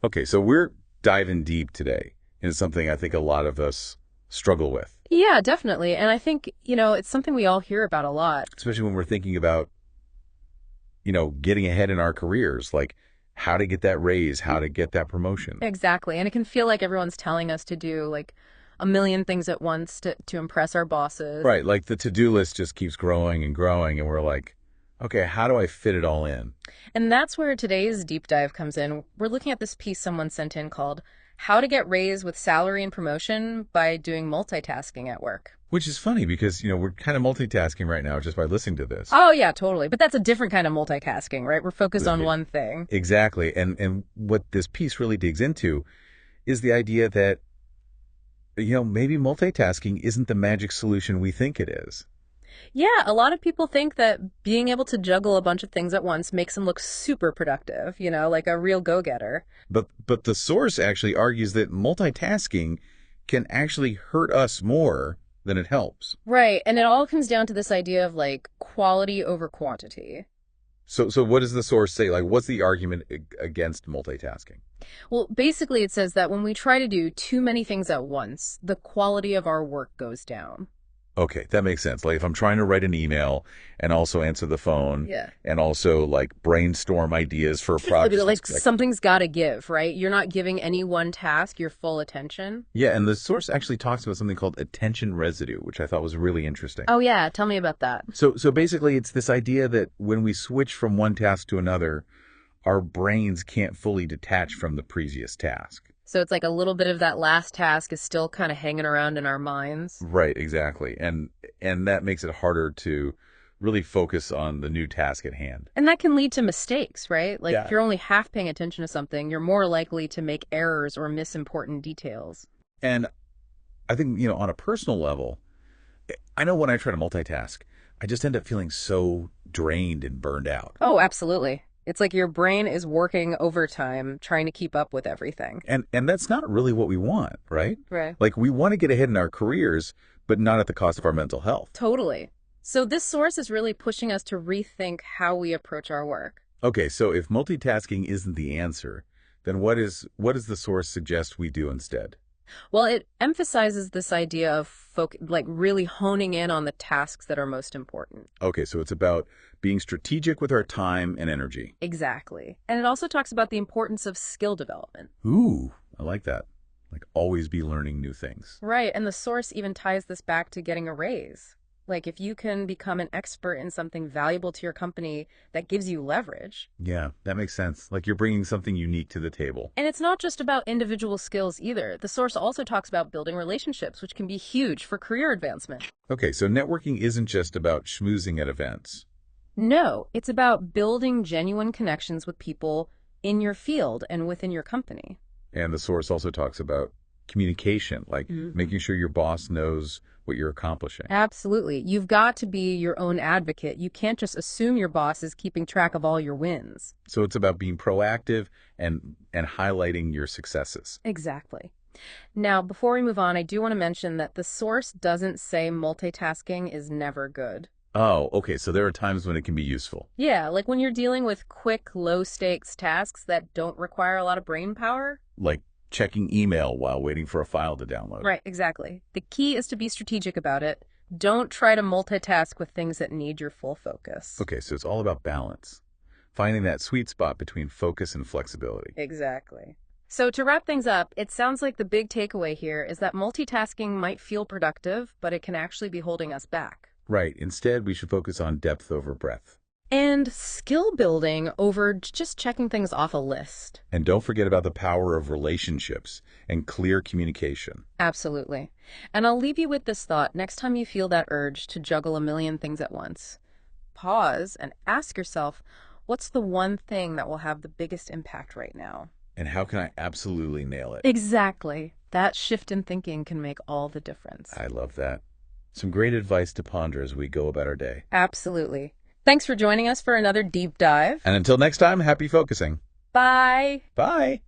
Okay, so we're diving deep today into something I think a lot of us struggle with, Yeah, definitely. And I think, it's something we all hear about a lot. especially when we're thinking about, getting ahead in our careers, like how to get that raise, how to get that promotion. Exactly. And it can feel like everyone's telling us to do like a million things at once to impress our bosses. Right, like the to-do list just keeps growing and growing, and we're like, okay, how do I fit it all in? And that's where today's deep dive comes in. We're looking at this piece someone sent in called How to Get Raised with Salary and Promotion by Doing Multitasking at Work. Which is funny because, we're kind of multitasking right now just by listening to this. Oh, yeah, totally. But that's a different kind of multitasking, right? We're focused on one thing. Exactly. And what this piece really digs into is the idea that, maybe multitasking isn't the magic solution we think it is. Yeah, a lot of people think that being able to juggle a bunch of things at once makes them look super productive, like a real go-getter. But the source actually argues that multitasking can actually hurt us more than it helps. Right, and it all comes down to this idea of like quality over quantity. So what does the source say? Like, what's the argument against multitasking? Well, basically it says that when we try to do too many things at once, the quality of our work goes down. Okay, that makes sense. Like if I'm trying to write an email and also answer the phone Yeah. and also like brainstorm ideas for a Like, project. like something's got to give, right? You're not giving any one task your full attention. Yeah, and the source actually talks about something called attention residue, which I thought was really interesting. Oh yeah, tell me about that. So basically it's this idea that when we switch from one task to another, our brains can't fully detach from the previous task. So it's like a little bit of that last task is still kind of hanging around in our minds. Right, exactly. And that makes it harder to really focus on the new task at hand. And that can lead to mistakes, right? Like Yeah. if you're only half paying attention to something, you're more likely to make errors or miss important details. And I think, on a personal level, I know when I try to multitask, I just end up feeling so drained and burned out. Oh, absolutely. It's like your brain is working overtime trying to keep up with everything. And that's not really what we want, right? Right. Like we want to get ahead in our careers, but not at the cost of our mental health. Totally. So this source is really pushing us to rethink how we approach our work. Okay, so if multitasking isn't the answer, then what does the source suggest we do instead? Well, it emphasizes this idea of like really honing in on the tasks that are most important. Okay, so it's about being strategic with our time and energy. Exactly. And it also talks about the importance of skill development. Ooh, I like that. Like always be learning new things. Right. And the source even ties this back to getting a raise. Like if you can become an expert in something valuable to your company that gives you leverage. Yeah, that makes sense. Like you're bringing something unique to the table. And it's not just about individual skills either. The source also talks about building relationships, which can be huge for career advancement. Okay, so networking isn't just about schmoozing at events. No, it's about building genuine connections with people in your field and within your company. And the source also talks about communication, like making sure your boss knows what you're accomplishing. Absolutely. You've got to be your own advocate. You can't just assume your boss is keeping track of all your wins. So it's about being proactive and highlighting your successes. Exactly. Now, before we move on, I do want to mention that the source doesn't say multitasking is never good. Oh, okay. So there are times when it can be useful. Yeah, like when you're dealing with quick, low-stakes tasks that don't require a lot of brain power. Like checking email while waiting for a file to download. Right, exactly. The key is to be strategic about it. Don't try to multitask with things that need your full focus. Okay, so it's all about balance. Finding that sweet spot between focus and flexibility. Exactly. So to wrap things up, it sounds like the big takeaway here is that multitasking might feel productive, but it can actually be holding us back. Right. Instead, we should focus on depth over breadth. And skill building over just checking things off a list. And don't forget about the power of relationships and clear communication. Absolutely. And I'll leave you with this thought next time you feel that urge to juggle a million things at once. Pause and ask yourself, what's the one thing that will have the biggest impact right now? And how can I absolutely nail it? Exactly. That shift in thinking can make all the difference. I love that. Some great advice to ponder as we go about our day. Absolutely. Thanks for joining us for another deep dive. And until next time, happy focusing. Bye. Bye.